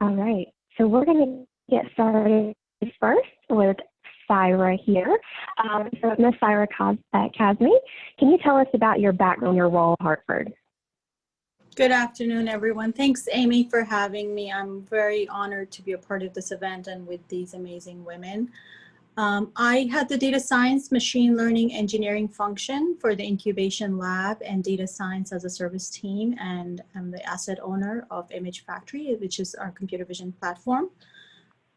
All right, so we're going to get started first with Syra here. So Ms. Syra Kazmi, can you tell us about your background, your role at Hartford? Good afternoon, everyone. Thanks, Amy, for having me. I'm very honored to be a part of this event and with these amazing women. I had the data science, machine learning, engineering function for the incubation lab and data science as a service team, and I'm the asset owner of Image Factory, which is our computer vision platform.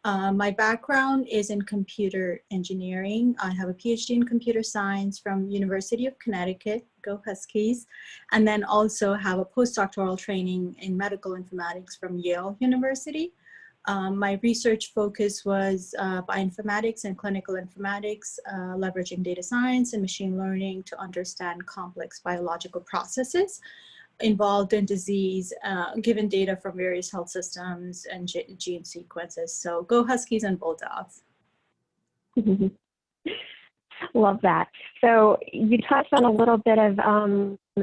My background is in computer engineering. I have a PhD in computer science from University of Connecticut, go Huskies, and then also have a postdoctoral training in medical informatics from Yale University. My research focus was bioinformatics and clinical informatics, leveraging data science and machine learning to understand complex biological processes involved in disease, given data from various health systems and gene sequences. So go Huskies and Bulldogs. Love that. So you touched on a little bit of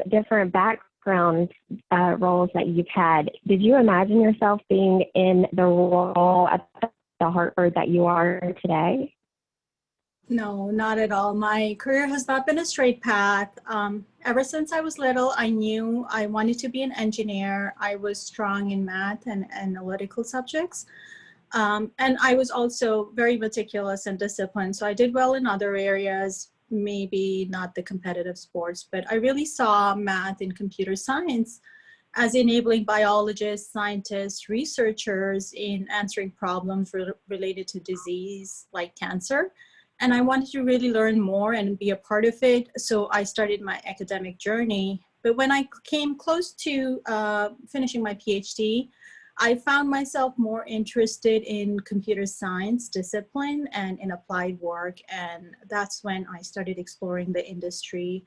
different background roles that you've had. Did you imagine yourself being in the role at the Hartford that you are today? No, not at all. My career has not been a straight path. Ever since I was little, I knew I wanted to be an engineer. I was strong in math and analytical subjects. And I was also very meticulous and disciplined. So I did well in other areas, maybe not the competitive sports, but I really saw math and computer science as enabling biologists, scientists, researchers in answering problems related to disease like cancer. And I wanted to really learn more and be a part of it. So I started my academic journey. But when I came close to finishing my PhD, I found myself more interested in computer science discipline and in applied work. And that's when I started exploring the industry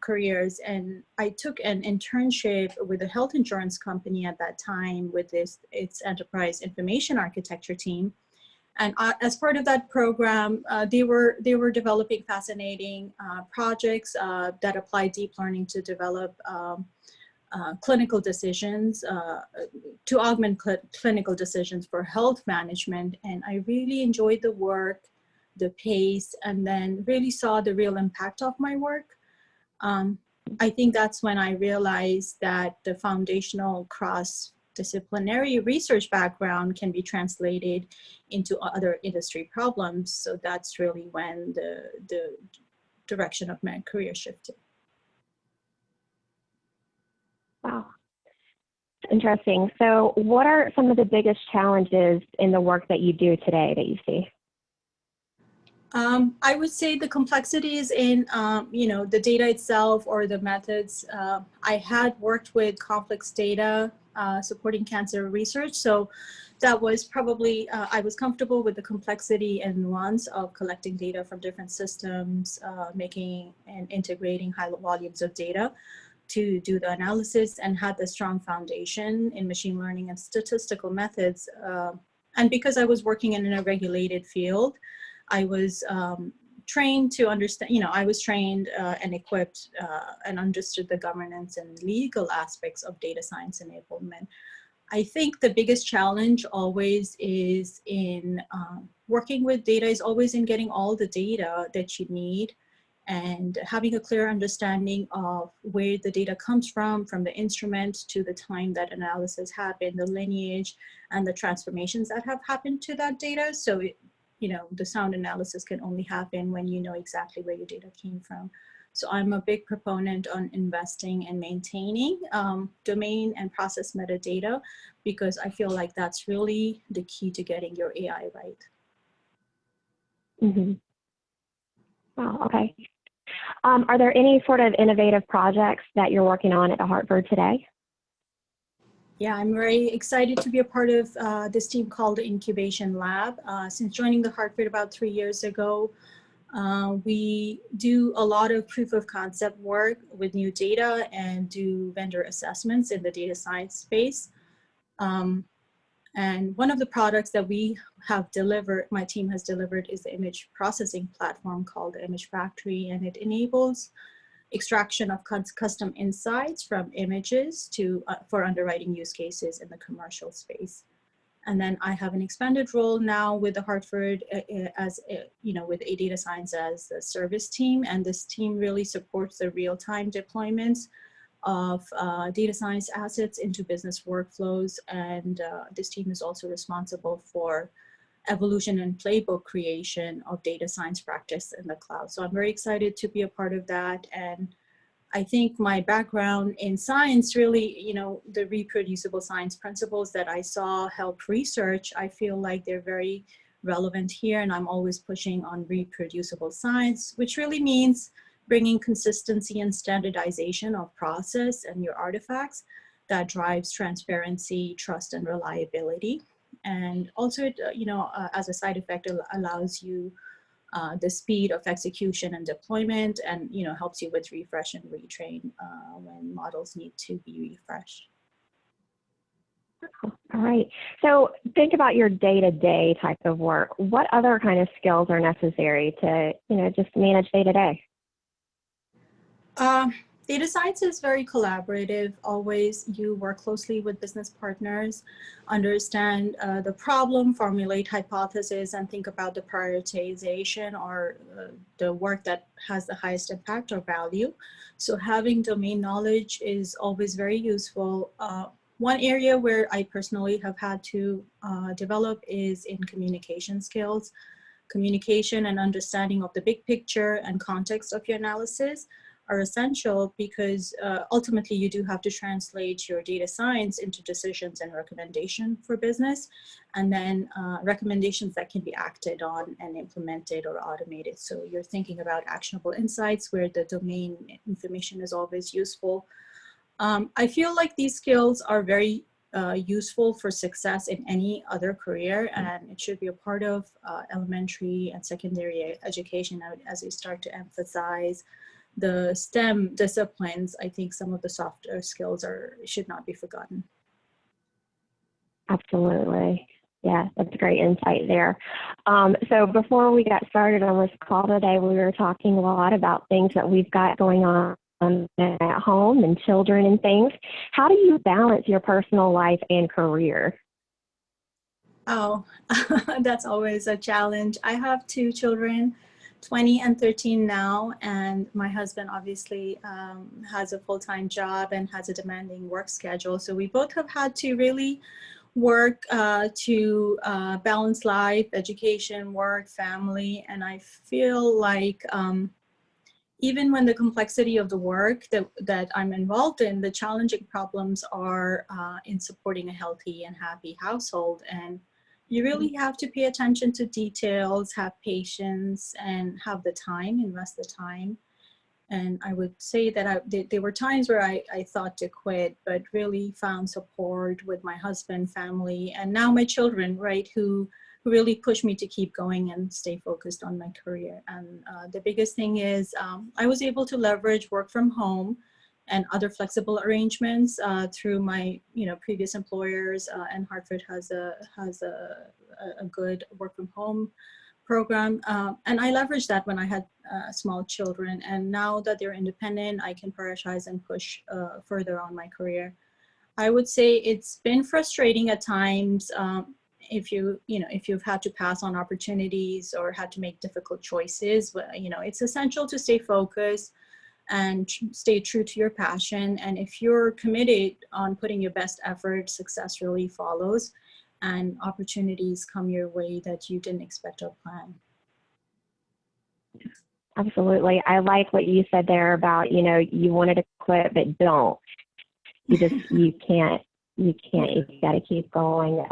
careers. And I took an internship with a health insurance company at that time with its enterprise information architecture team. And as part of that program, they were developing fascinating projects that apply deep learning to develop clinical decisions, to augment clinical decisions for health management. And I really enjoyed the work, the pace, and then really saw the real impact of my work. I think that's when I realized that the foundational cross-disciplinary research background can be translated into other industry problems. So that's really when the direction of my career shifted. Wow. Interesting. So what are some of the biggest challenges in the work that you do today that you see? I would say the complexities in, the data itself or the methods. I had worked with complex data supporting cancer research. So that was probably, I was comfortable with the complexity and nuance of collecting data from different systems, making and integrating high volumes of data to do the analysis, and had the strong foundation in machine learning and statistical methods. And because I was working in a regulated field, I was trained to understand, I was trained and equipped and understood the governance and legal aspects of data science enablement. I think the biggest challenge always is in working with data, is always in getting all the data that you need and having a clear understanding of where the data comes from the instrument to the time that analysis happened, the lineage and the transformations that have happened to that data. So the sound analysis can only happen when you know exactly where your data came from. So I'm a big proponent on investing and maintaining domain and process metadata, because I feel like that's really the key to getting your AI right. Mm-hmm. Wow, okay. Are there any sort of innovative projects that you're working on at the Hartford today? Yeah, I'm very excited to be a part of this team called the Incubation Lab. Since joining the Hartford about 3 years ago, we do a lot of proof of concept work with new data and do vendor assessments in the data science space. And one of the products that we have delivered, my team has delivered, is the image processing platform called the Image Factory, and it enables extraction of custom insights from images to for underwriting use cases in the commercial space. And then I have an expanded role now with the Hartford as, with a data science as the service team. And this team really supports the real-time deployments of data science assets into business workflows. And this team is also responsible for evolution and playbook creation of data science practice in the cloud. So I'm very excited to be a part of that. And I think my background in science really, the reproducible science principles that I saw help research, I feel like they're very relevant here. And I'm always pushing on reproducible science, which really means bringing consistency and standardization of process and your artifacts that drives transparency, trust, and reliability. And also, as a side effect, it allows you the speed of execution and deployment, and helps you with refresh and retrain when models need to be refreshed. All right. So think about your day-to-day type of work. What other kind of skills are necessary to just manage day-to-day? Data science is very collaborative. Always you work closely with business partners, understand the problem, formulate hypotheses, and think about the prioritization or the work that has the highest impact or value. So having domain knowledge is always very useful. One area where I personally have had to develop is in communication skills. Communication and understanding of the big picture and context of your analysis are essential because ultimately you do have to translate your data science into decisions and recommendation for business, and then recommendations that can be acted on and implemented or automated. So you're thinking about actionable insights where the domain information is always useful. I feel like these skills are very useful for success in any other career, and it should be a part of elementary and secondary education as we start to emphasize the STEM disciplines. I think some of the softer skills should not be forgotten. Absolutely. Yeah, that's a great insight there. So before we got started on this call today, we were talking a lot about things that we've got going on at home and children and things. How do you balance your personal life and career? Oh, that's always a challenge. I have two children, 20 and 13 now, and my husband obviously has a full-time job and has a demanding work schedule. So we both have had to really work to balance life, education, work, family, and I feel like even when the complexity of the work that I'm involved in, the challenging problems are in supporting a healthy and happy household. And you really have to pay attention to details, have patience, and have the time, invest the time. And I would say that there were times where I thought to quit, but really found support with my husband, family, and now my children, right, who really pushed me to keep going and stay focused on my career. And the biggest thing is I was able to leverage work from home and other flexible arrangements through my previous employers, and Hartford has a good work from home program, and I leveraged that when I had small children. And now that they're independent, I can prioritize and push further on my career. I would say it's been frustrating at times if you've had to pass on opportunities or had to make difficult choices. But it's essential to stay focused and stay true to your passion. And if you're committed on putting your best effort, success really follows, and opportunities come your way that you didn't expect or plan. Absolutely. I like what you said there about, you wanted to quit, but don't. You can't, you got to keep going.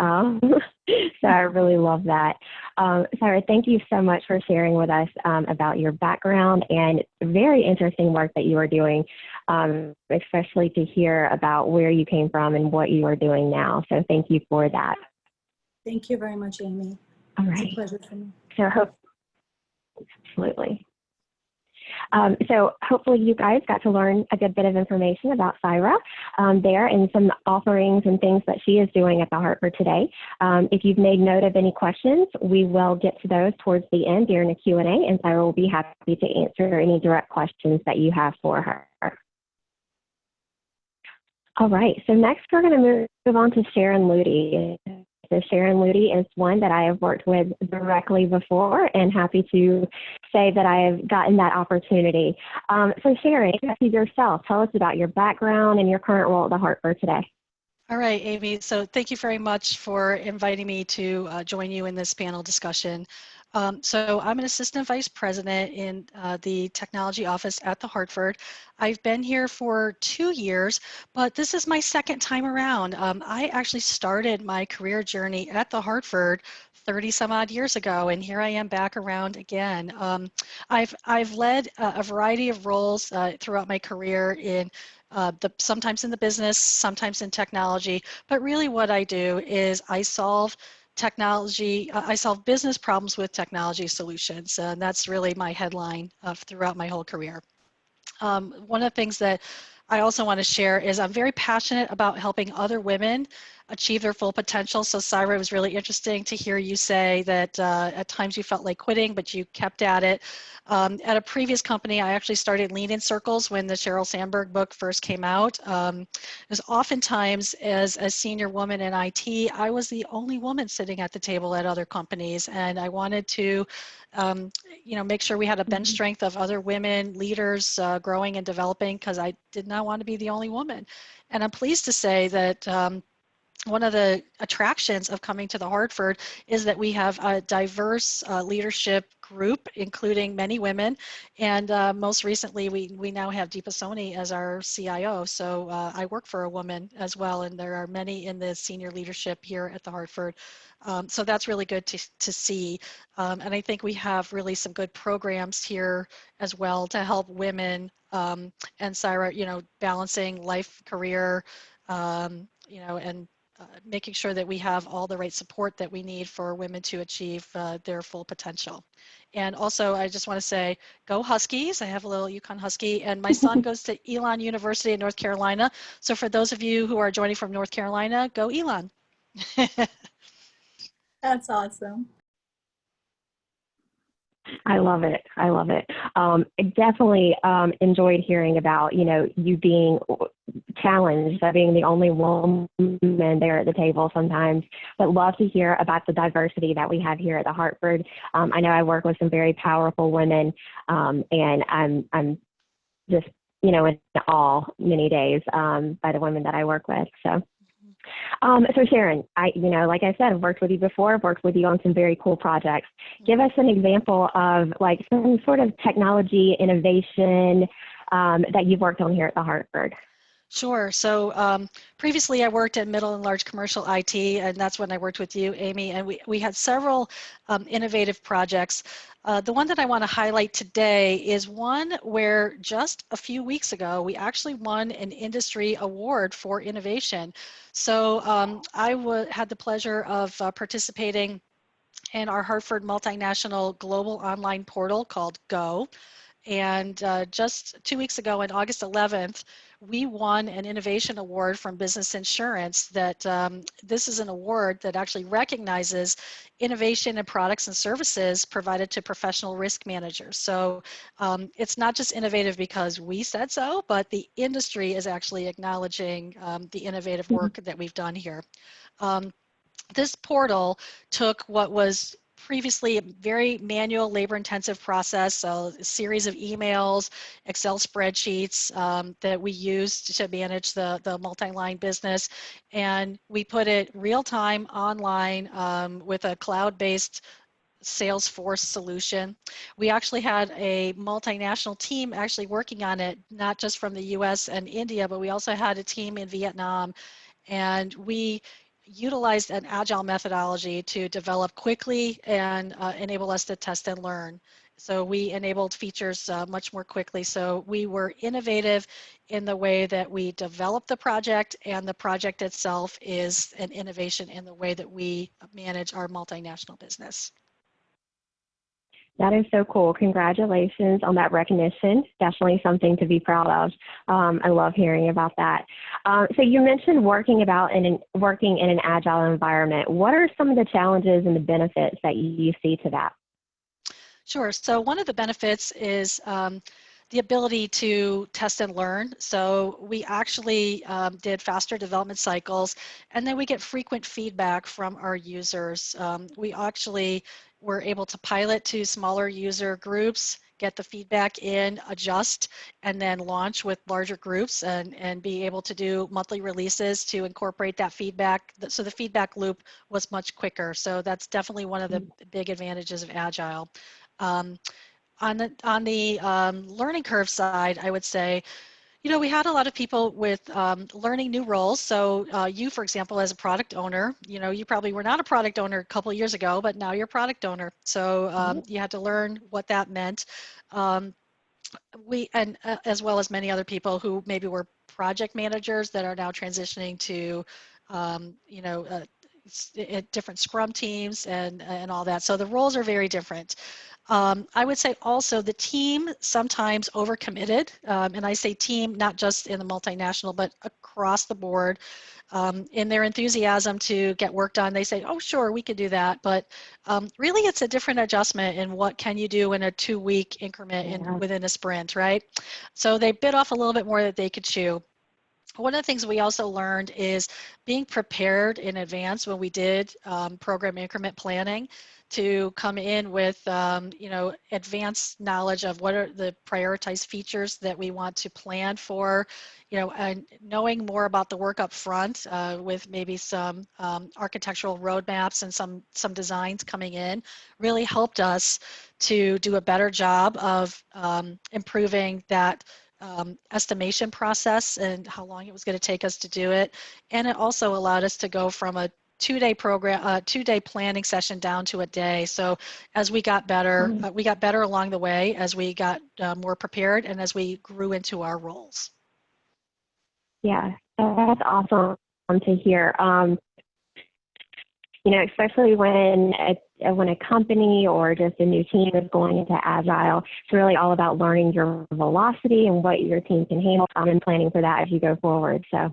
So I really love that. Sarah, thank you so much for sharing with us about your background and very interesting work that you are doing, especially to hear about where you came from and what you are doing now. So thank you for that. Thank you very much, Amy. All right. It's a pleasure for me. So absolutely. So hopefully you guys got to learn a good bit of information about Syra there and some offerings and things that she is doing at the Hartford today. If you've made note of any questions, we will get to those towards the end during the Q&A, and Syra will be happy to answer any direct questions that you have for her. All right, so next we're going to move on to Sharon Luty. So Sharon Luty is one that I have worked with directly before, and happy to say that I have gotten that opportunity. So Sharon, yourself, tell us about your background and your current role at the Hartford today. All right, Amy. So thank you very much for inviting me to join you in this panel discussion. So I'm an assistant vice president in the technology office at the Hartford. I've been here for 2 years, but this is my second time around. I actually started my career journey at the Hartford 30 some odd years ago, and here I am back around again. I've led a variety of roles throughout my career in sometimes in the business, sometimes in technology, but really what I do is I solve business problems with technology solutions, and that's really my headline throughout my whole career. One of the things that I also want to share is I'm very passionate about helping other women achieve their full potential. So Syra, it was really interesting to hear you say that at times you felt like quitting, but you kept at it. At a previous company, I actually started Lean in Circles when the Sheryl Sandberg book first came out. Because oftentimes as a senior woman in IT, I was the only woman sitting at the table at other companies, and I wanted to make sure we had a bench strength of other women leaders growing and developing, because I did not want to be the only woman. And I'm pleased to say that one of the attractions of coming to the Hartford is that we have a diverse leadership group, including many women. And most recently, we now have Deepa Soni as our CIO. So I work for a woman as well, and there are many in the senior leadership here at the Hartford. So that's really good to see. And I think we have really some good programs here as well to help women and Syra, balancing life, career, and making sure that we have all the right support that we need for women to achieve their full potential. And also, I just want to say, go Huskies. I have a little Yukon Husky, and my son goes to Elon University in North Carolina. So for those of you who are joining from North Carolina, go Elon. That's awesome. I love it. I love it. I definitely enjoyed hearing about, you being challenged, that being the only woman there at the table sometimes, but love to hear about the diversity that we have here at the Hartford. I know I work with some very powerful women, and I'm just, in awe many days by the women that I work with. So Sharon, like I said, I've worked with you before. I've worked with you on some very cool projects. Give us an example of like some sort of technology innovation that you've worked on here at the Hartford. Sure. So previously I worked at middle and large commercial IT, and that's when I worked with you, Amy, and we had several innovative projects. The one that I want to highlight today is one where just a few weeks ago, we actually won an industry award for innovation. So I had the pleasure of participating in our Hartford multinational global online portal called Go. And just 2 weeks ago, on August 11th, we won an innovation award from Business Insurance. That this is an award that actually recognizes innovation in products and services provided to professional risk managers. So it's not just innovative because we said so, but the industry is actually acknowledging the innovative work that we've done here. This portal took what was previously a very manual, labor-intensive process, so a series of emails, Excel spreadsheets that we used to manage the multi-line business, and we put it real-time online with a cloud-based Salesforce solution. We actually had a multinational team actually working on it, not just from the US and India, but we also had a team in Vietnam, and we utilized an agile methodology to develop quickly and enable us to test and learn. So we enabled features much more quickly. So we were innovative in the way that we developed the project, and the project itself is an innovation in the way that we manage our multinational business. That is so cool. Congratulations on that recognition. Definitely something to be proud of. I love hearing about that. So you mentioned working in an agile environment. What are some of the challenges and the benefits that you see to that? Sure. So one of the benefits is the ability to test and learn. So we actually did faster development cycles, and then we get frequent feedback from our users. We actually were able to pilot to smaller user groups, get the feedback in, adjust, and then launch with larger groups and be able to do monthly releases to incorporate that feedback. So the feedback loop was much quicker. So that's definitely one of the big advantages of Agile. Um, on the learning curve side, I would say, you know, we had a lot of people with learning new roles. So you, for example, as a product owner, you know, you probably were not a product owner a couple of years ago, but now you're a product owner. So you had to learn what that meant. Um, as well as many other people who maybe were project managers that are now transitioning to, you know, different Scrum teams and all that. So the roles are very different. I would say also the team sometimes overcommitted, and I say team not just in the multinational, but across the board. In their enthusiasm to get work done, they say, oh, sure, we could do that. But really, it's a different adjustment in what can you do in a 2-week increment within a sprint, right? So they bit off a little bit more that they could chew. One of the things we also learned is being prepared in advance when we did program increment planning to come in with you know, advanced knowledge of what are the prioritized features that we want to plan for, you know, and knowing more about the work up front with maybe some architectural roadmaps and some designs coming in really helped us to do a better job of improving that estimation process and how long it was going to take us to do it. And it also allowed us to go from a 2-day program, 2-day planning session down to a day. So as we got better along the way, as we got more prepared and as we grew into our roles. Yeah, that's awesome to hear. You know, especially when a company or just a new team is going into Agile, it's really all about learning your velocity and what your team can handle and planning for that as you go forward. So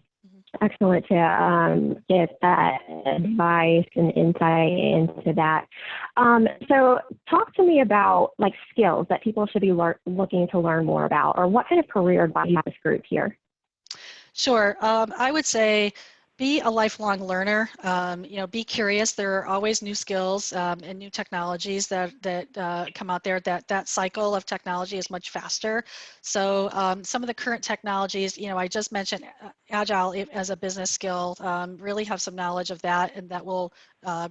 excellent to get that advice and insight into that. So talk to me about like skills that people should be looking to learn more about, or what kind of career advice you have this group here? Sure. I would say be a lifelong learner. You know, be curious. There are always new skills and new technologies that come out there. That cycle of technology is much faster. So some of the current technologies, you know, I just mentioned Agile as a business skill. Really have some knowledge of that, and that will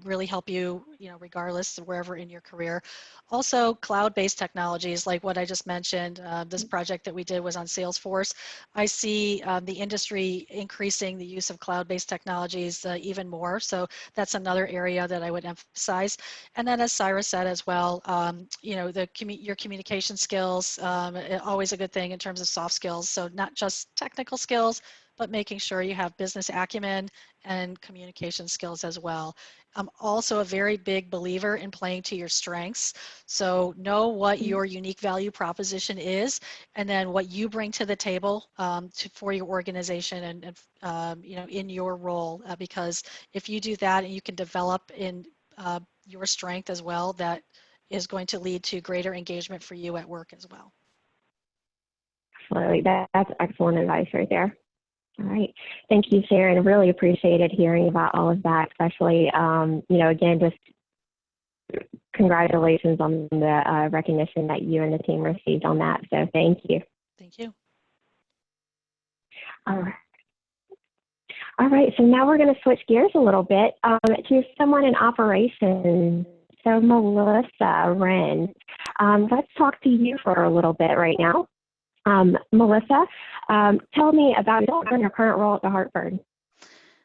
really help you, you know, regardless of wherever in your career. Also, cloud-based technologies like what I just mentioned. This project that we did was on Salesforce. I see the industry increasing the use of cloud-based technologies even more. So that's another area that I would emphasize. And then as Cyrus said as well, you know, your communication skills, always a good thing in terms of soft skills. So not just technical skills, but making sure you have business acumen and communication skills as well. I'm also a very big believer in playing to your strengths. So know what your unique value proposition is, and then what you bring to the table for your organization and you know, in your role. Because if you do that and you can develop in your strength as well, that is going to lead to greater engagement for you at work as well. Absolutely. That's excellent advice right there. All right. Thank you, Sharon. Really appreciated hearing about all of that, especially, you know, again, just congratulations on the recognition that you and the team received on that. So thank you. Thank you. All right. All right. So now we're going to switch gears a little bit to someone in operations. So Melissa Wren, let's talk to you for a little bit right now. Melissa, tell me about your current role at the Hartford.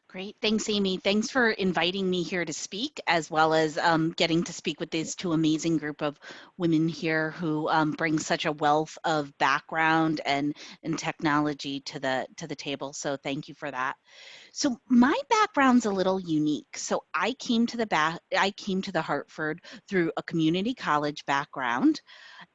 Great. Thanks, Amy. Thanks for inviting me here to speak, as well as getting to speak with these two amazing group of women here who bring such a wealth of background and technology to the table. So thank you for that. So my background's a little unique. So I came to the Hartford through a community college background,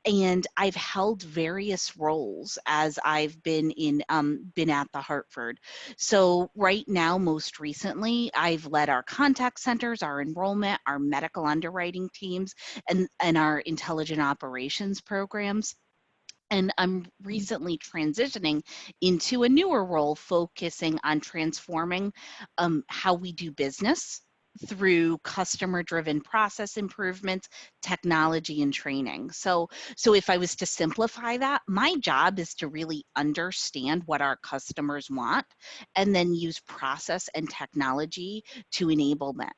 and I've held various roles as I've been at the Hartford. So right now, most recently, I've led our contact centers, our enrollment, our medical underwriting teams, and our intelligent operations programs. And I'm recently transitioning into a newer role focusing on transforming how we do business through customer-driven process improvements, technology, and training. So if I was to simplify that, my job is to really understand what our customers want and then use process and technology to enable that.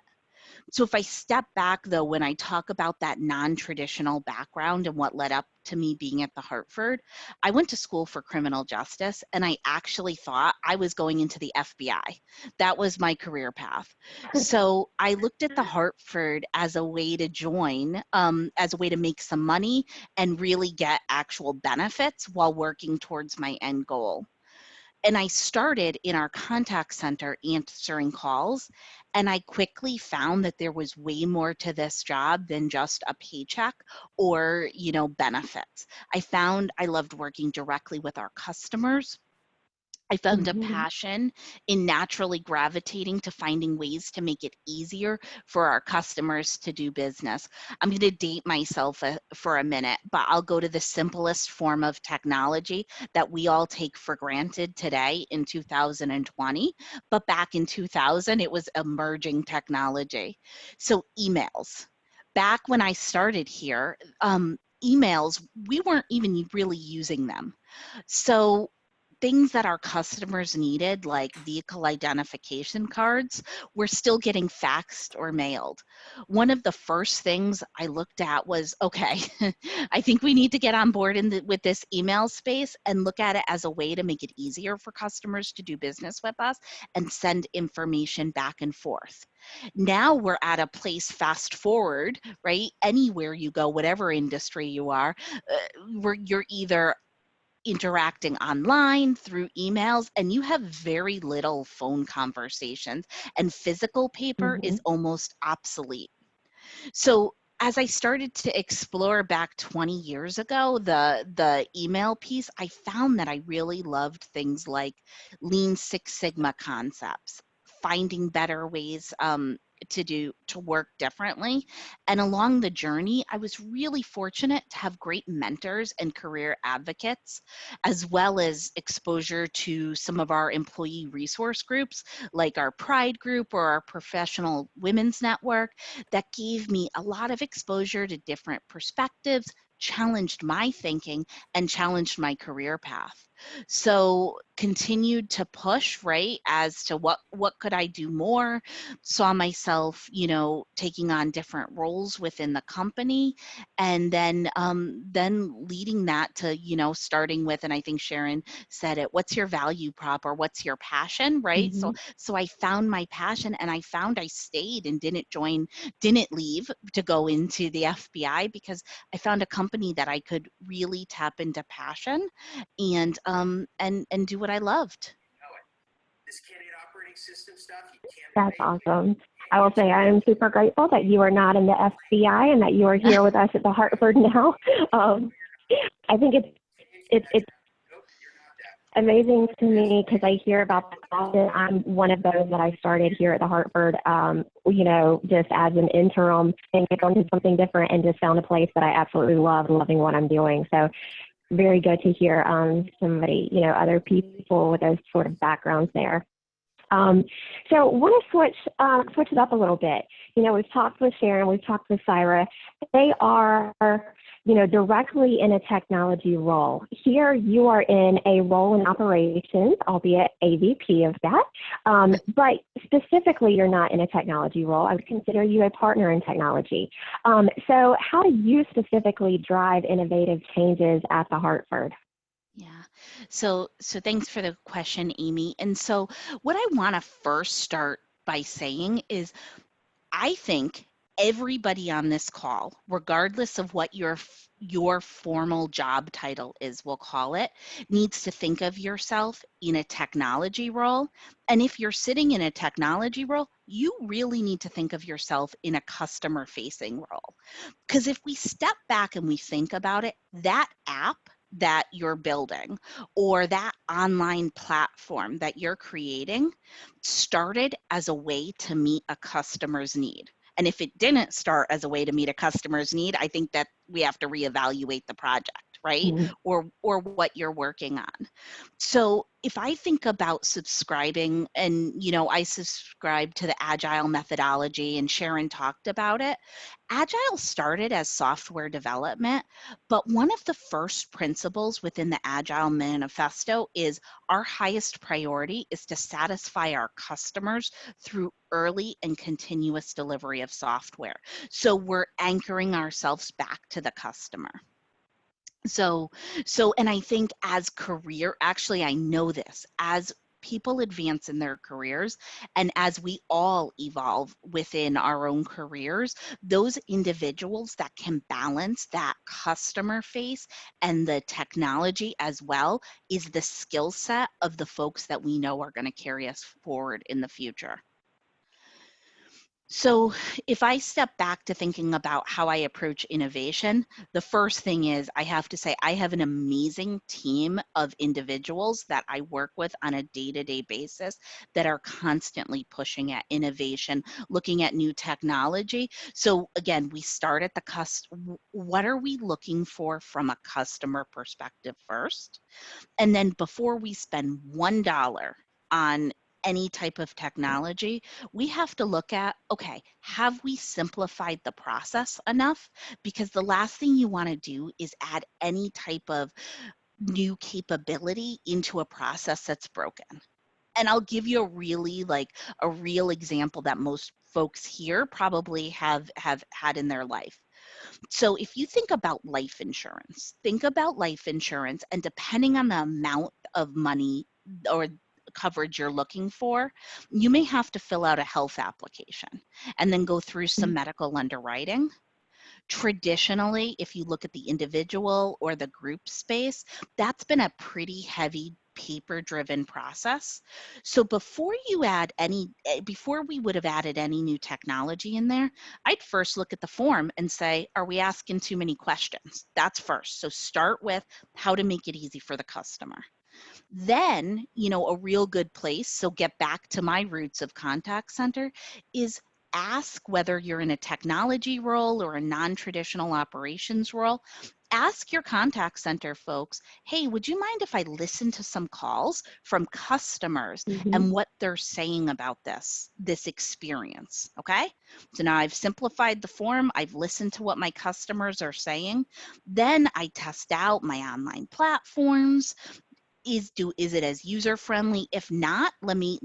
So if I step back though, when I talk about that non-traditional background and what led up to me being at the Hartford, I went to school for criminal justice and I actually thought I was going into the FBI. That was my career path. So I looked at the Hartford as a way to join, as a way to make some money and really get actual benefits while working towards my end goal. And I started in our contact center answering calls, and I quickly found that there was way more to this job than just a paycheck or, benefits. I found I loved working directly with our customers. I found a Mhm. passion in naturally gravitating to finding ways to make it easier for our customers to do business. I'm going to date myself for a minute, but I'll go to the simplest form of technology that we all take for granted today in 2020. But back in 2000, it was emerging technology. So emails. Back when I started here, emails, we weren't even really using them. So things that our customers needed, like vehicle identification cards, were still getting faxed or mailed. One of the first things I looked at was, okay, I think we need to get on board with this email space and look at it as a way to make it easier for customers to do business with us and send information back and forth. Now we're at a place, fast forward, right? Anywhere you go, whatever industry you are, you're either interacting online through emails, and you have very little phone conversations, and physical paper is Mhm. almost obsolete. So as I started to explore back 20 years ago, the email piece, I found that I really loved things like Lean Six Sigma concepts, finding better ways to work differently. And along the journey, I was really fortunate to have great mentors and career advocates, as well as exposure to some of our employee resource groups, like our Pride group or our Professional Women's Network, that gave me a lot of exposure to different perspectives, challenged my thinking, and challenged my career path. So continued to push, right, as to what could I do more, saw myself, taking on different roles within the company, and then leading that to, starting with, and I think Sharon said it, what's your value prop or what's your passion, right? So Mhm. I found my passion, and I found I stayed and didn't leave to go into the FBI, because I found a company that I could really tap into passion and do what I loved. That's awesome. I will say I am super grateful that you are not in the FBI and that you are here with us at the Hartford now. Um, I think it's amazing to me because I hear about that often. I'm one of those that I started here at the Hartford, just as an interim thing, going to something different, and just found a place that I absolutely love, loving what I'm doing. So very good to hear somebody, other people with those sort of backgrounds there. So want to switch it up a little bit. We've talked with Sharon, we've talked with Syra. They are, directly in a technology role. Here you are in a role in operations, albeit AVP of that. But specifically, you're not in a technology role. I would consider you a partner in technology. So how do you specifically drive innovative changes at the Hartford? Yeah. So thanks for the question, Amy. And so what I want to first start by saying is, I think everybody on this call, regardless of what your formal job title is, we'll call it, needs to think of yourself in a technology role. And if you're sitting in a technology role, you really need to think of yourself in a customer-facing role. Because if we step back and we think about it, that app that you're building or that online platform that you're creating started as a way to meet a customer's need. And if it didn't start as a way to meet a customer's need, I think that we have to reevaluate the project, right? Mm-hmm. Or what you're working on. So if I think about subscribing, and I subscribe to the Agile methodology, and Sharon talked about it. Agile started as software development, but one of the first principles within the Agile manifesto is our highest priority is to satisfy our customers through early and continuous delivery of software. So we're anchoring ourselves back to the customer. So, and I think actually I know this, as people advance in their careers and as we all evolve within our own careers, those individuals that can balance that customer face and the technology as well is the skill set of the folks that we know are going to carry us forward in the future. So if I step back to thinking about how I approach innovation, the first thing is I have to say I have an amazing team of individuals that I work with on a day-to-day basis that are constantly pushing at innovation, looking at new technology. So again, we start at what are we looking for from a customer perspective first? And then before we spend $1 on any type of technology, we have to look at, okay, have we simplified the process enough? Because the last thing you want to do is add any type of new capability into a process that's broken. And I'll give you a real example that most folks here probably have had in their life. So if you think about life insurance, and depending on the amount of money or coverage you're looking for, you may have to fill out a health application and then go through some medical underwriting. Traditionally, if you look at the individual or the group space, that's been a pretty heavy paper-driven process. So before we would have added any new technology in there, I'd first look at the form and say, are we asking too many questions? That's first. So start with how to make it easy for the customer. Then, a real good place, so get back to my roots of contact center, is ask whether you're in a technology role or a non-traditional operations role. Ask your contact center folks, hey, would you mind if I listen to some calls from customers and what they're saying about this experience, okay? So now I've simplified the form, I've listened to what my customers are saying, then I test out my online platforms. Is it as user friendly? If not, let me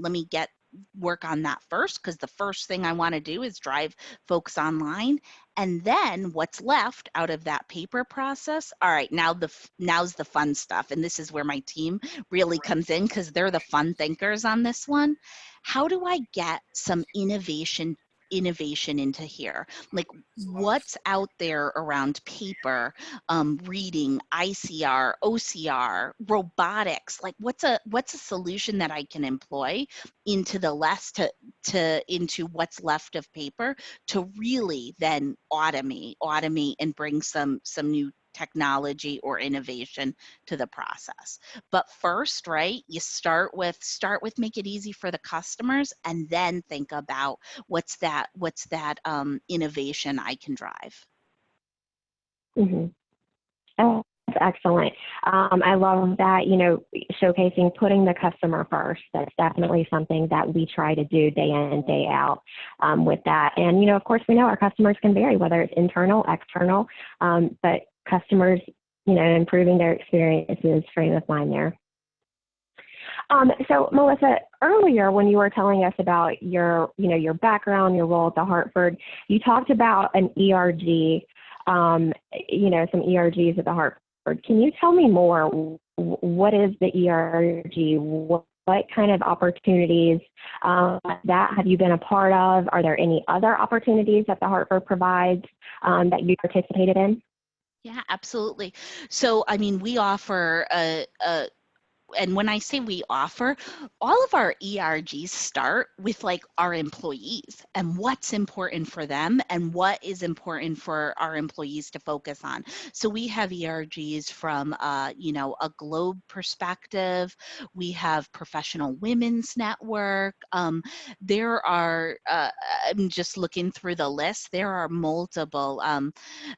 work on that first, because the first thing I want to do is drive folks online. And then what's left out of that paper process, all right, now's the fun stuff. And this is where my team really comes in, because they're the fun thinkers on this one. How do I get some innovation into here? Like, what's out there around paper, reading, ICR, OCR, robotics? Like, what's a solution that I can employ into into what's left of paper to really then automate and bring some new technology or innovation to the process. But first, right, you start with make it easy for the customers, and then think about what's that innovation I can drive. Mm-hmm. Oh, that's excellent. I love that, showcasing putting the customer first. That's definitely something that we try to do day in and day out with that. And, of course, we know our customers can vary, whether it's internal, external, but customers, improving their experiences, frame of mind there. So Melissa, earlier when you were telling us about your background, your role at the Hartford, you talked about an ERG, some ERGs at the Hartford. Can you tell me more? What is the ERG? what kind of opportunities that have you been a part of? Are there any other opportunities that the Hartford provides that you participated in? Yeah, absolutely. So, I mean, we offer and when I say we offer, all of our ERGs start with like our employees and what's important for them and what is important for our employees to focus on. So we have ERGs from, you know, a globe perspective. We have professional women's network. There are, I'm just looking through the list, there are multiple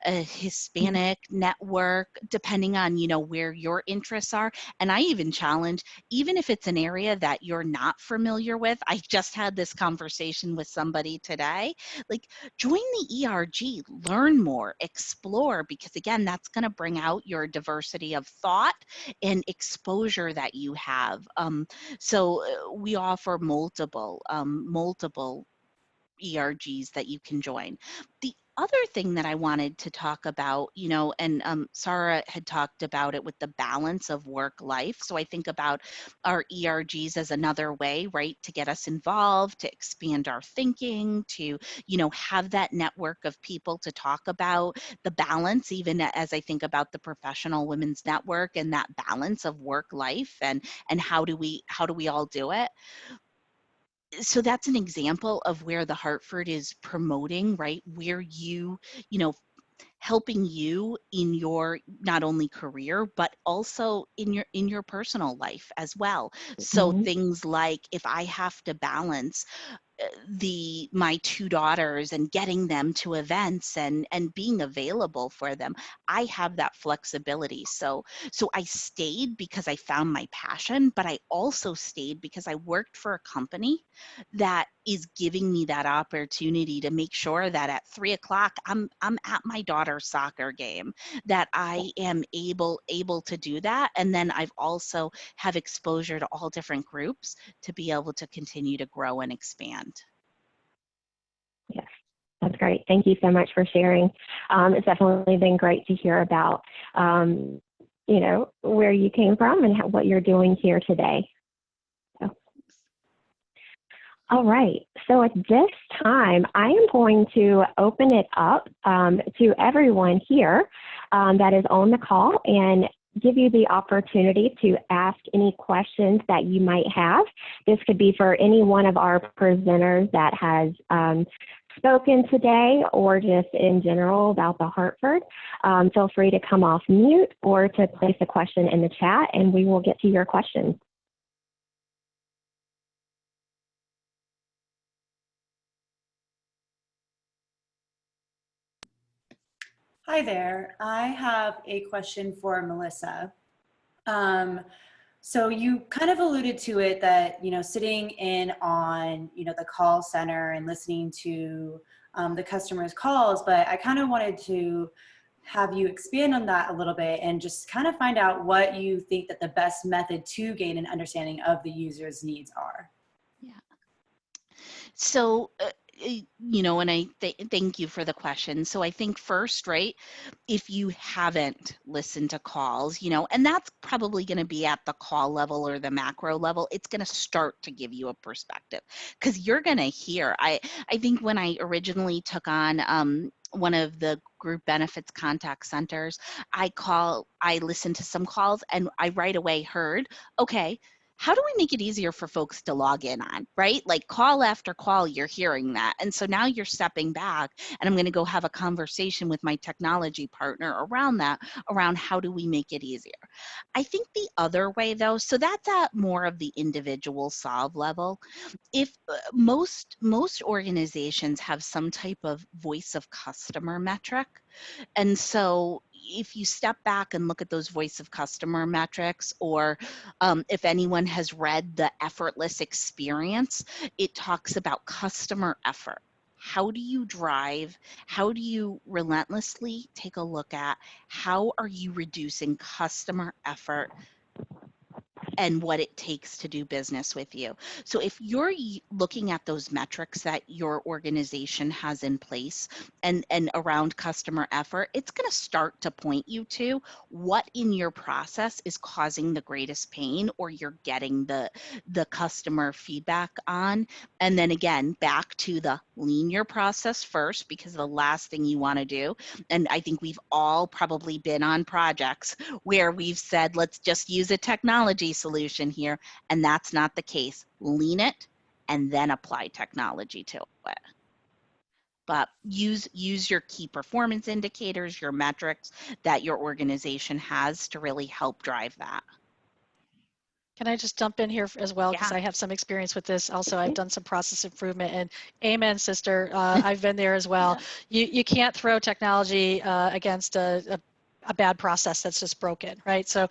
Hispanic network, depending on, you know, where your interests are. And I even challenge, even if it's an area that you're not familiar with, I just had this conversation with somebody today, like join the ERG, learn more, explore, because again, that's going to bring out your diversity of thought and exposure that you have. So we offer multiple ERGs that you can join. The other thing that I wanted to talk about, you know, and Sarah had talked about it with the balance of work life. So I think about our ERGs as another way, right, to get us involved, to expand our thinking, to, you know, have that network of people to talk about the balance, even as I think about the Professional Women's Network and that balance of work life and how do we all do it. So that's an example of where the Hartford is promoting, right? Where you know, helping you in your not only career, but also in your personal life as well. So Mm-hmm. things like if I have to balance my two daughters and getting them to events and being available for them, I have that flexibility. So I stayed because I found my passion, but I also stayed because I worked for a company that is giving me that opportunity to make sure that at 3 o'clock I'm at my daughter's soccer game, that I am able to do that. And then I've also have exposure to all different groups to be able to continue to grow and expand. Yes, that's great. Thank you so much for sharing. It's definitely been great to hear about, you know, where you came from and what you're doing here today. So. All right. So at this time, I am going to open it up to everyone here that is on the call and give you the opportunity to ask any questions that you might have. This could be for any one of our presenters that has spoken today or just in general about the Hartford. Feel free to come off mute or to place a question in the chat and we will get to your questions. Hi there. I have a question for Melissa. So you kind of alluded to it that, you know, sitting in on, you know, the call center and listening to the customers' calls, but I kind of wanted to have you expand on that a little bit and just kind of find out what you think that the best method to gain an understanding of the user's needs are. Yeah. So, you know, and I thank you for the question. So I think first, right, if you haven't listened to calls, you know, and that's probably going to be at the call level or the macro level, it's going to start to give you a perspective because you're going to hear. I think when I originally took on one of the group benefits contact centers, I listened to some calls and I right away heard, okay, how do we make it easier for folks to log in on, right? Like call after call, you're hearing that. And so now you're stepping back and I'm going to go have a conversation with my technology partner around that, around how do we make it easier. I think the other way though, so that's at more of the individual solve level. If most organizations have some type of voice of customer metric, and so if you step back and look at those voice of customer metrics, or if anyone has read the Effortless Experience, it talks about customer effort. How do you drive? How do you relentlessly take a look at how are you reducing customer effort and what it takes to do business with you. So if you're looking at those metrics that your organization has in place and around customer effort, it's going to start to point you to what in your process is causing the greatest pain or you're getting the customer feedback on. And then again, back to the lean your process first, because the last thing you want to do, and I think we've all probably been on projects where we've said, let's just use a technology solution here, and that's not the case. Lean it and then apply technology to it. But use your key performance indicators, your metrics that your organization has to really help drive that. Can I just jump in here as well? Because Yeah. I have some experience with this. Also, I've done some process improvement, and amen, sister. I've been there as well. Yeah. You can't throw technology against a bad process that's just broken, right? So,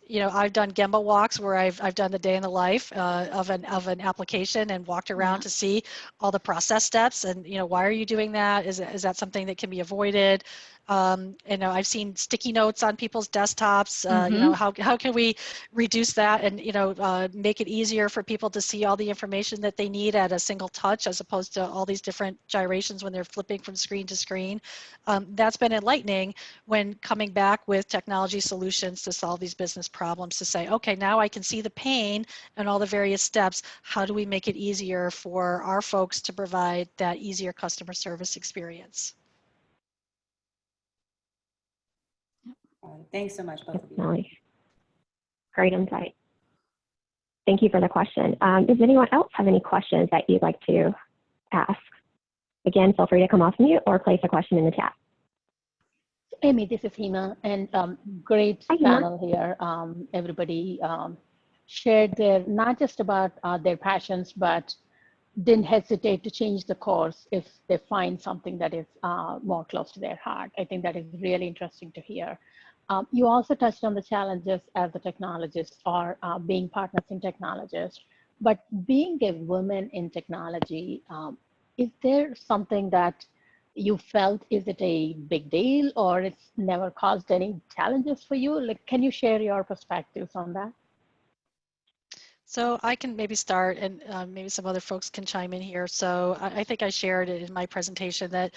you know, I've done Gemba walks where I've done the day in the life of an application and walked around to see all the process steps, and you know, why are you doing that? Is that something that can be avoided? You know, I've seen sticky notes on people's desktops. You know, how can we reduce that and, you know, make it easier for people to see all the information that they need at a single touch, as opposed to all these different gyrations when they're flipping from screen to screen. That's been enlightening when coming back with technology solutions to solve these business problems, to say, okay, now I can see the pain and all the various steps. How do we make it easier for our folks to provide that easier customer service experience? Thanks so much, both of you. Definitely. Great insight. Thank you for the question. Does anyone else have any questions that you'd like to ask? Again, feel free to come off mute or place a question in the chat. Amy, this is Hema, and great Hi, Hema. panel here. Everybody shared their, not just about their passions, but didn't hesitate to change the course if they find something that is more close to their heart. I think that is really interesting to hear. You also touched on the challenges as a technologist or being partners in technologists, but being a woman in technology, is there something that you felt, is it a big deal or it's never caused any challenges for you? Like, can you share your perspectives on that? So I can maybe start, and maybe some other folks can chime in here. So I think I shared it in my presentation that,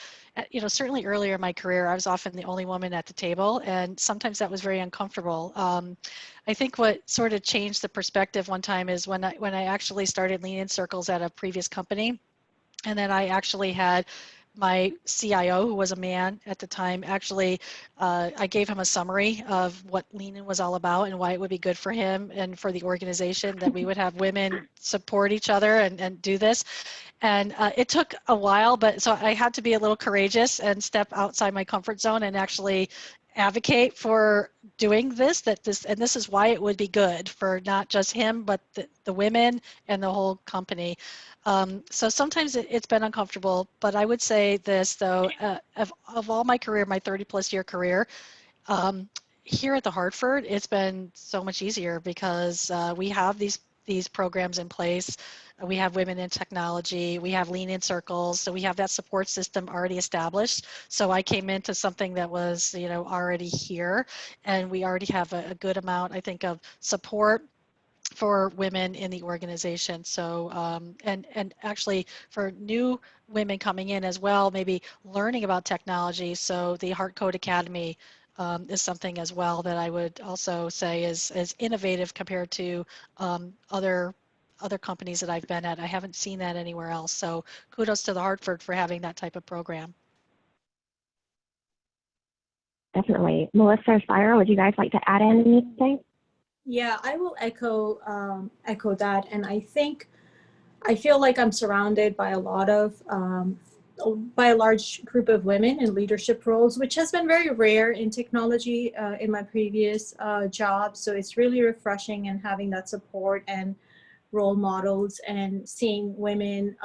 you know, certainly earlier in my career, I was often the only woman at the table, and sometimes that was very uncomfortable. I think what sort of changed the perspective one time is when I actually started Lean In Circles at a previous company, and then I actually had my CIO, who was a man at the time, actually, I gave him a summary of what Lean In was all about and why it would be good for him and for the organization that we would have women support each other and do this. And it took a while, but so I had to be a little courageous and step outside my comfort zone and actually advocate for doing this, and this is why it would be good for not just him, but the women and the whole company. So sometimes it's been uncomfortable, but I would say this though, of all my career, my 30+ year career, here at the Hartford, it's been so much easier because we have these programs in place. We have women in technology, we have Lean In Circles, so we have that support system already established. So I came into something that was, you know, already here, and we already have a good amount, I think, of support for women in the organization. So, and actually for new women coming in as well, maybe learning about technology. So the Heart Code Academy is something as well that I would also say is innovative compared to other companies that I've been at. I haven't seen that anywhere else. So kudos to the Hartford for having that type of program. Definitely. Melissa or Spira, would you guys like to add anything? Yeah, I will echo that, and I feel like I'm surrounded by a large group of women in leadership roles, which has been very rare in technology in my previous job. So it's really refreshing, and having that support and role models and seeing women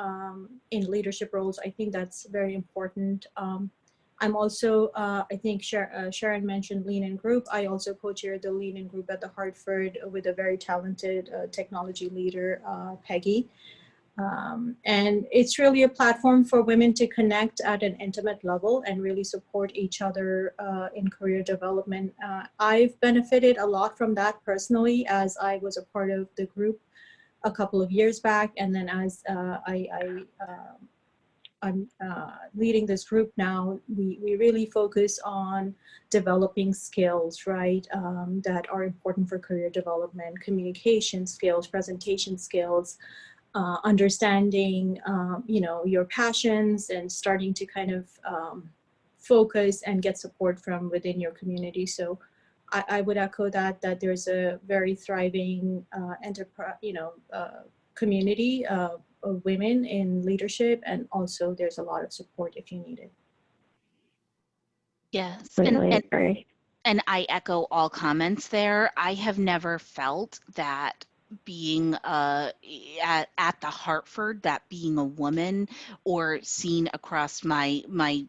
in leadership roles, I think that's very important. I'm also, I think Sharon mentioned Lean In Group. I also co-chair the Lean In Group at the Hartford with a very talented technology leader, Peggy. And it's really a platform for women to connect at an intimate level and really support each other in career development. I've benefited a lot from that personally, as I was a part of the group a couple of years back, and then as I'm leading this group now, we really focus on developing skills, right, that are important for career development: communication skills, presentation skills, understanding, you know, your passions, and starting to kind of focus and get support from within your community. So I would echo that there's a very thriving enterprise, you know, community of women in leadership, and also there's a lot of support if you need it. Yes, Really agree. and I echo all comments there. I have never felt that being at the Hartford, that being a woman, or seen across my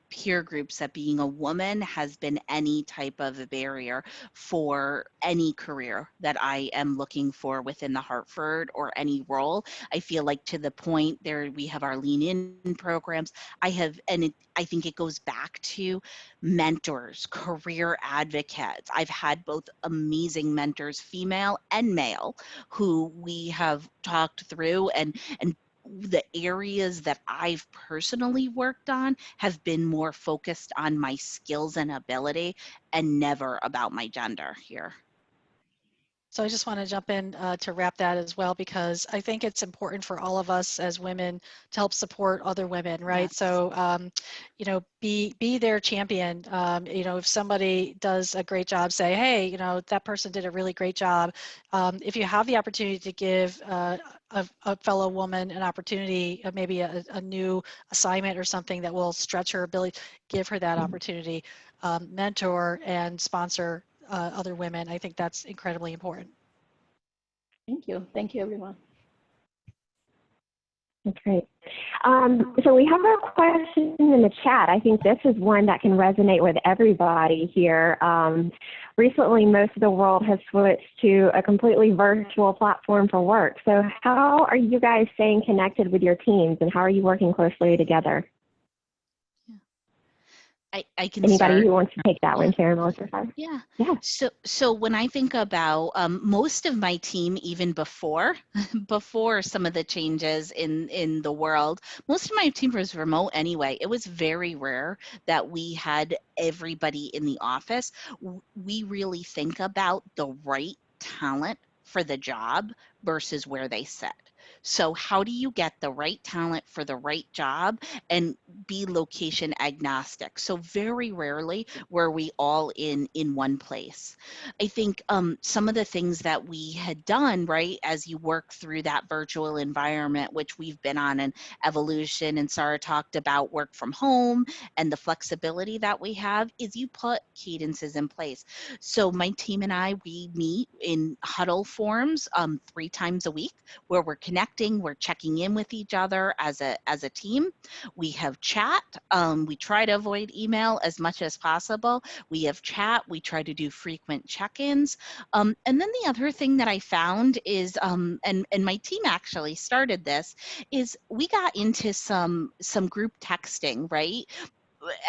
peer groups that being a woman has been any type of a barrier for any career that I am looking for within the Hartford or any role. I feel like, to the point there, we have our lean in programs. I think it goes back to mentors, career advocates. I've had both amazing mentors, female and male, who we have talked through, and the areas that I've personally worked on have been more focused on my skills and ability, and never about my gender here. So I just want to jump in to wrap that as well, because I think it's important for all of us as women to help support other women, right? Yes. So, you know, be their champion. You know, if somebody does a great job, say, hey, you know, that person did a really great job. If you have the opportunity to give a fellow woman an opportunity, maybe a new assignment or something that will stretch her ability, give her that opportunity, mentor and sponsor other women. I think that's incredibly important. Thank you. Thank you, everyone. That's great. So we have a question in the chat. I think this is one that can resonate with everybody here. Recently, most of the world has switched to a completely virtual platform for work. So how are you guys staying connected with your teams, and how are you working closely together? I can Anybody start. who wants to take that one, Karen, Melissa? Yeah. Yeah. So when I think about most of my team, even before some of the changes in the world, most of my team was remote anyway. It was very rare that we had everybody in the office. We really think about the right talent for the job versus where they sit. So how do you get the right talent for the right job and be location agnostic? So very rarely were we all in one place. I think some of the things that we had done, right, as you work through that virtual environment, which we've been on an evolution, and Sarah talked about work from home and the flexibility that we have, is you put cadences in place. So my team and I, we meet in huddle forms 3 times a week, where we're connecting, we're checking in with each other as a team. We have chat. We try to avoid email as much as possible. We have chat. We try to do frequent check-ins. And then the other thing that I found is, and my team actually started this, is we got into some group texting, right?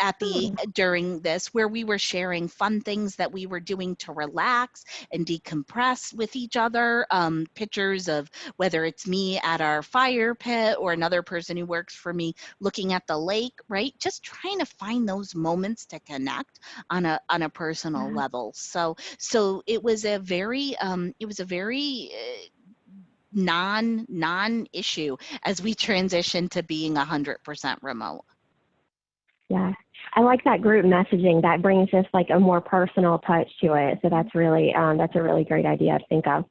At the during this, where we were sharing fun things that we were doing to relax and decompress with each other, pictures of whether it's me at our fire pit or another person who works for me looking at the lake, right? Just trying to find those moments to connect on a personal level. So it was a very non-issue as we transitioned to being 100% remote. Yeah, I like that group messaging. That brings just like a more personal touch to it. So that's really that's a really great idea to think of.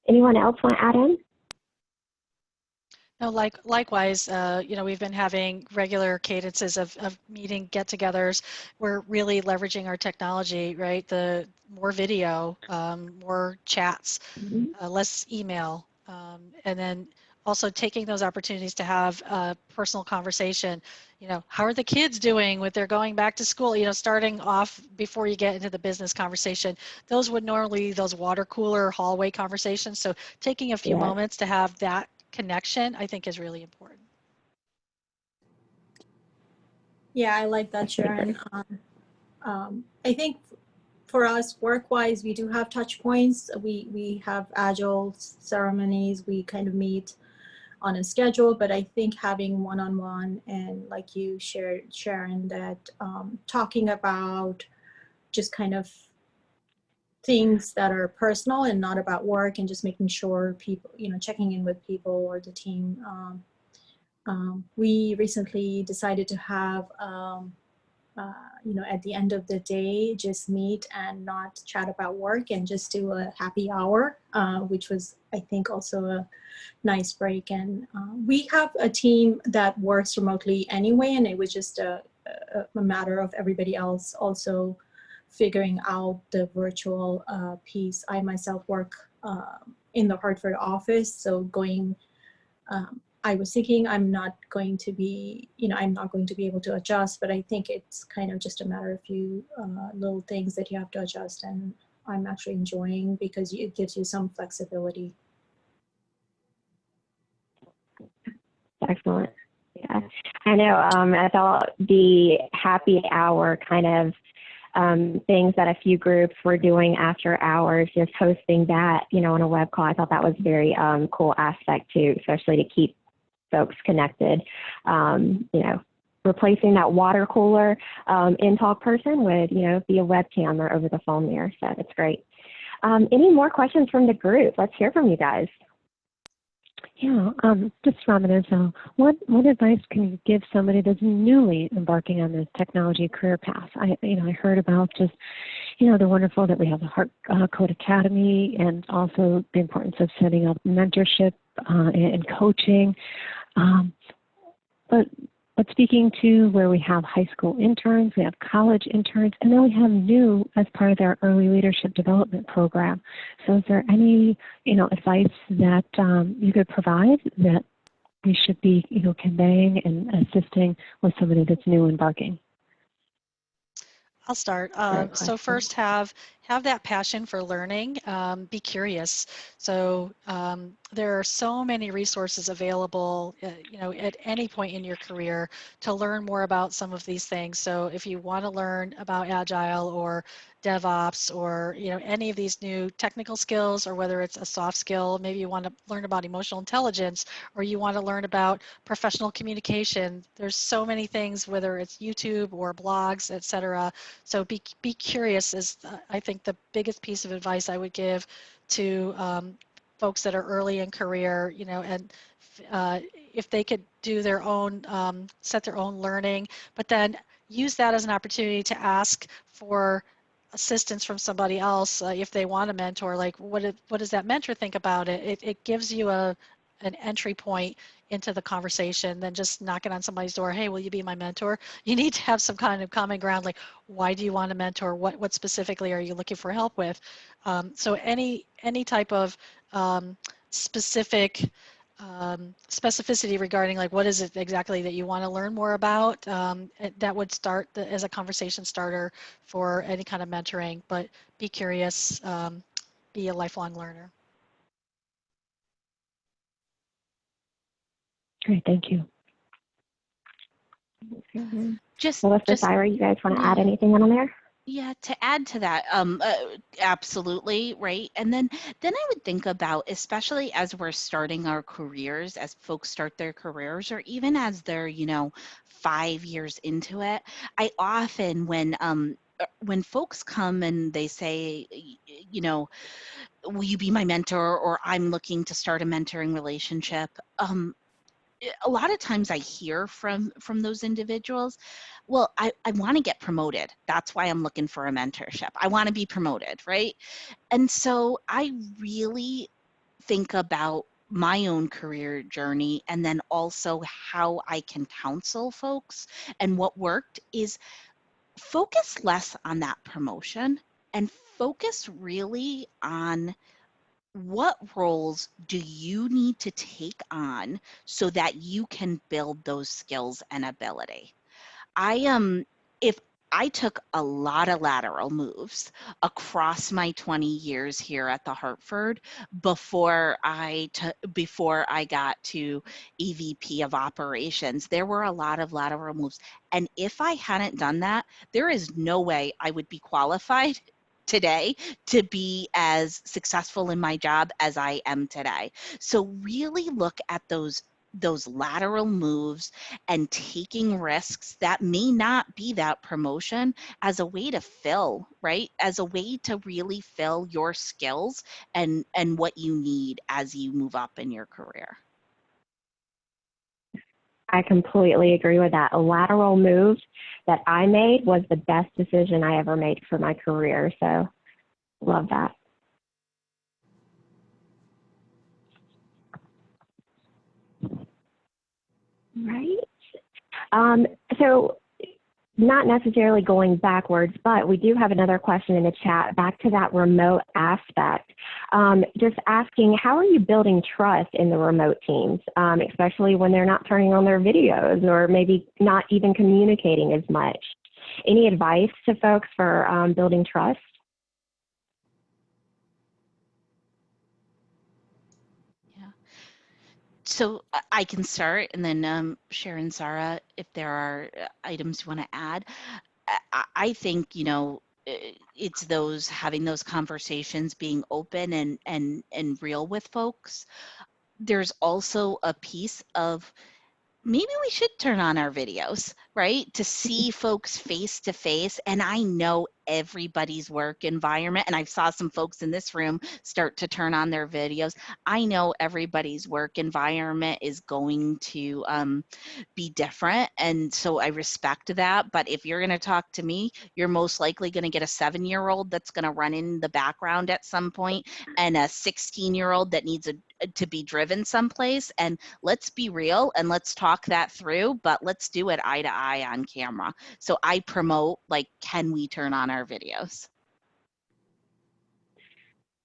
Anyone else want to add in? No, likewise, you know, we've been having regular cadences of meeting get-togethers. We're really leveraging our technology, right? The more video, more chats, less email, and then also taking those opportunities to have a personal conversation. You know, how are the kids doing with their going back to school? You know, starting off before you get into the business conversation. Those would normally be those water cooler hallway conversations. So taking a few moments to have that connection, I think is really important. Yeah, I like that, Sharon. I think for us, work-wise, we do have touch points. We have agile ceremonies. We kind of meet on a schedule, but I think having one-on-one and like you shared, Sharon, that talking about just kind of things that are personal and not about work, and just making sure people, checking in with people or the team. We recently decided to have at the end of the day, just meet and not chat about work and just do a happy hour, which was, I think, also a nice break. And we have a team that works remotely anyway, and it was just a matter of everybody else also figuring out the virtual piece. I myself work in the Hartford office, so going, I was thinking I'm not going to be able to adjust, but I think it's kind of just a matter of few little things that you have to adjust, and I'm actually enjoying because it gives you some flexibility. Excellent. Yeah, I know. I thought the happy hour kind of things that a few groups were doing after hours, just hosting that, on a web call. I thought that was very cool aspect too, especially to keep folks connected. Replacing that water cooler in talk person would, be a webcam or over the phone there. So that's great. Any more questions from the group? Let's hear from you guys. Yeah, this is Robin Enzo. What advice can you give somebody that's newly embarking on this technology career path? I heard about just, the wonderful that we have the Heart Code Academy, and also the importance of setting up mentorship and coaching. But speaking to where we have high school interns, we have college interns, and then we have new as part of their early leadership development program. So is there any, advice that you could provide that we should be, conveying and assisting with somebody that's new embarking? I'll start. So first, have that passion for learning. Be curious. So there are so many resources available, at any point in your career to learn more about some of these things. So if you want to learn about Agile or DevOps or any of these new technical skills, or whether it's a soft skill, maybe you want to learn about emotional intelligence, or you want to learn about professional communication. There's so many things, whether it's YouTube or blogs, etc. So be curious is, I think, the biggest piece of advice I would give to folks that are early in career, and if they could do their own, set their own learning, but then use that as an opportunity to ask for assistance from somebody else if they want a mentor. Like, what does that mentor think about it? It gives you an entry point into the conversation than just knocking on somebody's door. Hey, will you be my mentor? You need to have some kind of common ground. Like, why do you want a mentor? What specifically are you looking for help with? So any type of specific specificity regarding, like, what is it exactly that you want to learn more about, that would start as a conversation starter for any kind of mentoring. But be curious, be a lifelong learner. Great, thank you. Melissa, Syra, you guys want to add anything on there? Yeah, to add to that, absolutely, right? And then I would think about, especially as we're starting our careers, as folks start their careers, or even as they're, 5 years into it, I often, when folks come and they say, will you be my mentor, or I'm looking to start a mentoring relationship, a lot of times I hear from those individuals, well, I want to get promoted. That's why I'm looking for a mentorship. I want to be promoted, right? And so I really think about my own career journey, and then also how I can counsel folks. And what worked is focus less on that promotion and focus really on what roles do you need to take on so that you can build those skills and ability. If I took a lot of lateral moves across my 20 years here at the Hartford before before I got to EVP of operations. There were a lot of lateral moves. And if I hadn't done that, there is no way I would be qualified today to be as successful in my job as I am today. So really look at those lateral moves and taking risks that may not be that promotion as a way to fill, right? As a way to really fill your skills and what you need as you move up in your career. I completely agree with that. A lateral move that I made was the best decision I ever made for my career. So love that. Right. So not necessarily going backwards, but we do have another question in the chat back to that remote aspect. Just asking, how are you building trust in the remote teams, especially when they're not turning on their videos or maybe not even communicating as much? Any advice to folks for building trust? So I can start, and then Sharon, Sarah, if there are items you want to add. I think, you know, it's having those conversations, being open and real with folks. There's also a piece of maybe we should turn on our videos, right? To see folks face to face. And I know everybody's work environment, and I saw some folks in this room start to turn on their videos. I know everybody's work environment is going to be different. And so I respect that. But if you're going to talk to me, you're most likely going to get a 7-year-old that's going to run in the background at some point and a 16-year-old that needs to be driven someplace. And let's be real and let's talk that through, but let's do it eye to eye on camera. So I promote, like, can we turn on our videos?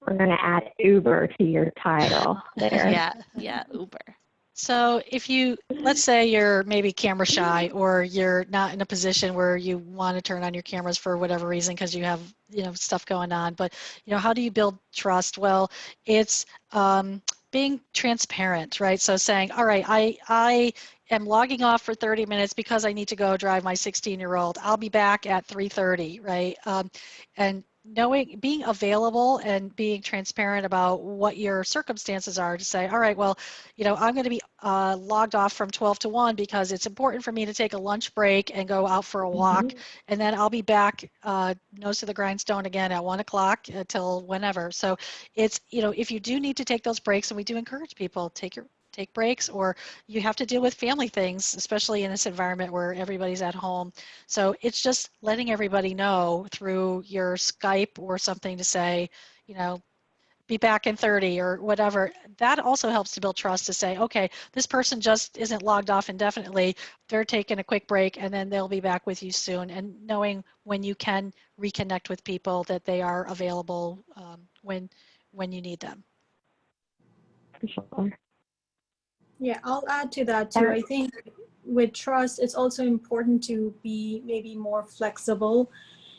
We're going to add Uber to your title there. Yeah, Uber. So if you, let's say you're maybe camera shy or you're not in a position where you want to turn on your cameras for whatever reason because you have, you know, stuff going on, but, you know, how do you build trust? Well, it's being transparent, right? So saying, all right, I am logging off for 30 minutes because I need to go drive my 16-year-old. I'll be back at 3:30, right? And being available and being transparent about what your circumstances are to say, all right, well, you know, I'm going to be logged off from 12 to 1 because it's important for me to take a lunch break and go out for a walk. And then I'll be back nose to the grindstone again at 1 o'clock till whenever. So it's, you know, if you do need to take those breaks, and we do encourage people, take breaks, or you have to deal with family things, especially in this environment where everybody's at home. So it's just letting everybody know through your Skype or something to say, you know, be back in 30 or whatever. That also helps to build trust to say, okay, this person just isn't logged off indefinitely. They're taking a quick break and then they'll be back with you soon. And knowing when you can reconnect with people that they are available when you need them. For sure. Yeah, I'll add to that too. I think with trust, it's also important to be maybe more flexible.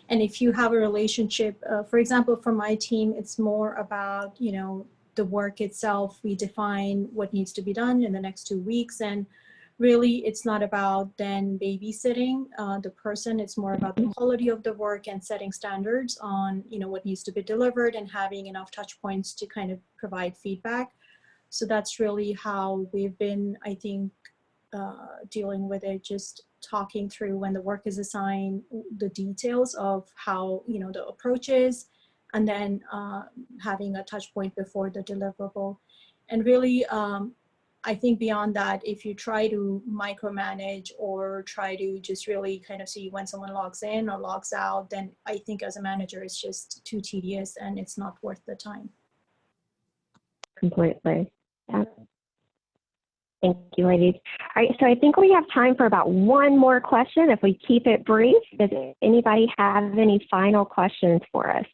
And if you have a relationship, for example, for my team, it's more about, you know, the work itself. We define what needs to be done in the next 2 weeks. And really, it's not about then babysitting the person. It's more about the quality of the work and setting standards on, you know, what needs to be delivered and having enough touch points to kind of provide feedback. So that's really how we've been, I think, dealing with it, just talking through when the work is assigned, the details of how, you know, the approach is, and then having a touch point before the deliverable. And really, I think beyond that, if you try to micromanage or try to just really kind of see when someone logs in or logs out, then I think as a manager, it's just too tedious and it's not worth the time. Completely. Yeah. Thank you, ladies. All right, so I think we have time for about one more question if we keep it brief. Does anybody have any final questions for us?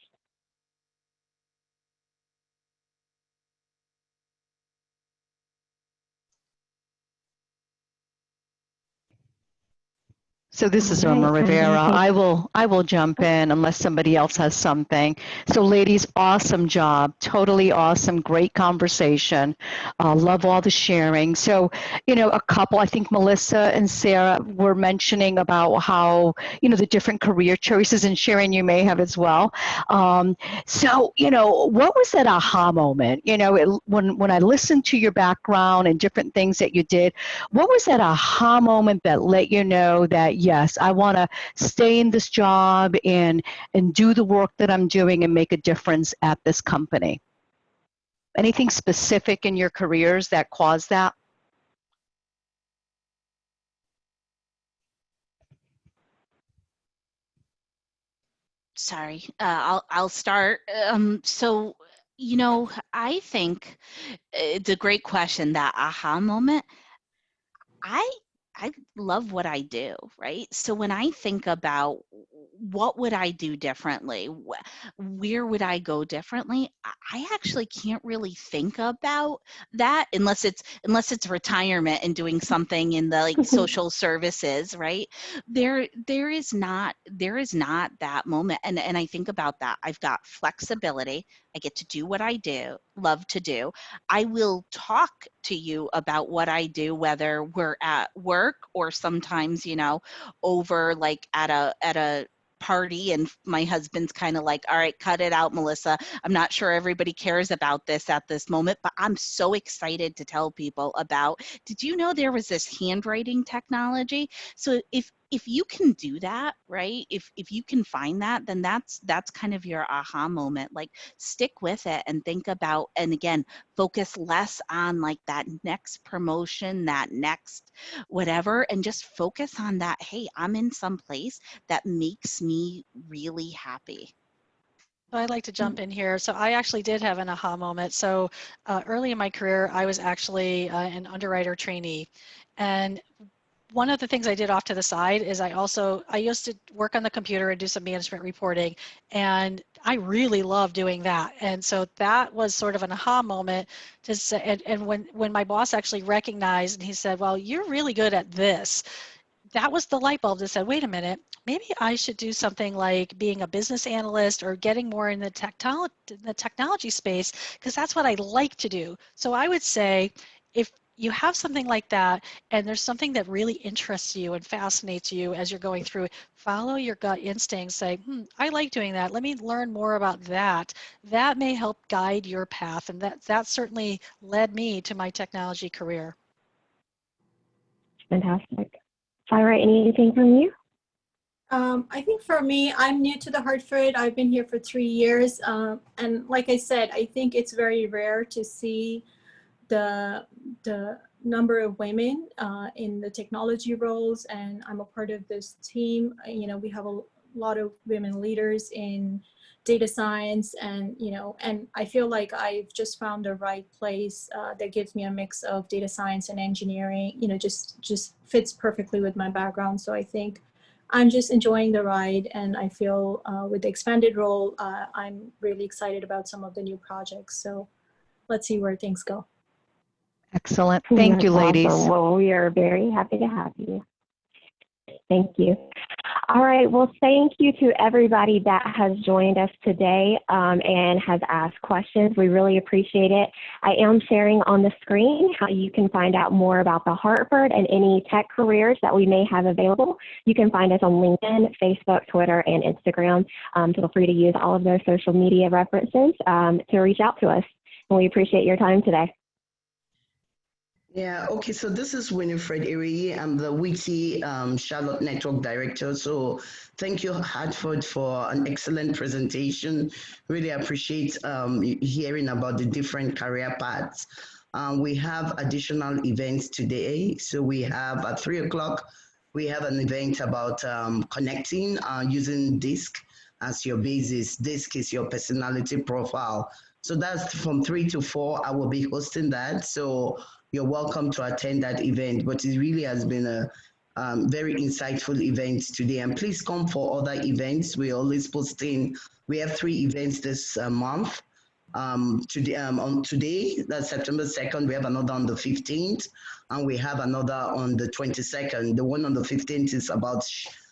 So this is All Irma right, Rivera. thank I will jump in unless somebody else has something. So ladies, awesome job. Totally awesome. Great conversation. Love all the sharing. So, you know, a couple, I think Melissa and Sarah were mentioning about how, you know, the different career choices, and Sharon, you may have as well. So, you know, what was that aha moment? You know, when I listened to your background and different things that you did, what was that aha moment that let you know that, yes, I want to stay in this job and do the work that I'm doing and make a difference at this company? Anything specific in your careers that caused that? Sorry, I'll start. So, you know, I think it's a great question, that aha moment. I I love what I do, right? So when I think about what would I do differently, where would I go differently, I actually can't really think about that unless it's retirement and doing something in the like you. social services, right? There is not that moment, and I think about that. I've got flexibility. I get to do what I do, love to do. I will talk to you about what I do, whether we're at work or sometimes, you know, over like at a party, and my husband's kind of like, all right, cut it out, Melissa. I'm not sure everybody cares about this at this moment, but I'm so excited to tell people about, did you know there was this handwriting technology? So if you can do that, right? If you can find that, then that's kind of your aha moment. Like, stick with it and think about, and again, focus less on like that next promotion, that next whatever, and just focus on that, hey, I'm in some place that makes me really happy. So I'd like to jump in here. So I actually did have an aha moment. So early in my career, I was actually an underwriter trainee. And one of the things I did off to the side is I used to work on the computer and do some management reporting, and I really love doing that. And so that was sort of an aha moment to say, and when my boss actually recognized, and he said, well, you're really good at this, that was the light bulb that said, wait a minute, maybe I should do something like being a business analyst or getting more in the technology space, because that's what I like to do. So I would say, if you have something like that and there's something that really interests you and fascinates you as you're going through it, follow your gut instincts. Say, I like doing that. Let me learn more about that. That may help guide your path. And that certainly led me to my technology career. Fantastic. Tyra, anything from you? I think for me, I'm new to the Hartford. I've been here for 3 years. And like I said, I think it's very rare to see the number of women in the technology roles. And I'm a part of this team. You know, we have a lot of women leaders in data science, and and I feel like I've just found the right place that gives me a mix of data science and engineering. Just fits perfectly with my background. So I think I'm just enjoying the ride, and I feel with the expanded role, I'm really excited about some of the new projects. So let's see where things go. Excellent. Thank you, That's ladies. awesome. Well, we are very happy to have you. Thank you. All right. Well, thank you to everybody that has joined us today and has asked questions. We really appreciate it. I am sharing on the screen how you can find out more about the Hartford and any tech careers that we may have available. You can find us on LinkedIn, Facebook, Twitter, and Instagram. Feel free to use all of those social media references to reach out to us. And we appreciate your time today. Yeah, okay, so this is Winifred Iri. I'm the WITI Charlotte Network Director. So thank you, Hartford, for an excellent presentation. Really appreciate hearing about the different career paths. We have additional events today. So we have at 3 o'clock, we have an event about connecting using DISC as your basis. DISC is your personality profile. So that's from 3 to 4. I will be hosting that. So you're welcome to attend that event. But it really has been a very insightful event today. And please come for other events. We're always posting. We have 3 events this month. Today, on today, that's September 2nd, we have another on the 15th. and we have another on the 22nd. The one on the 15th is about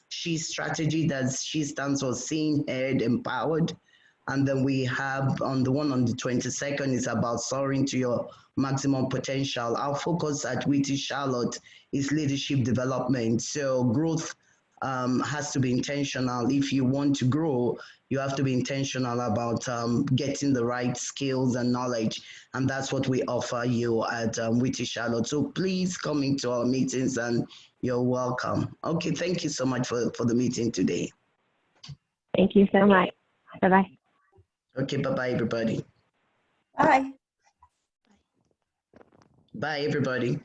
She strategy. That She stands for Seen, Heard, Empowered. And then we have on the one on the 22nd is about soaring to your maximum potential. Our focus at WITI Charlotte is leadership development. So growth has to be intentional. If you want to grow, you have to be intentional about getting the right skills and knowledge. And that's what we offer you at WITI Charlotte. So please come into our meetings and you're welcome. Okay, thank you so much for the meeting today. Thank you so much. Bye-bye. Okay, bye-bye, everybody. Bye. Bye, everybody.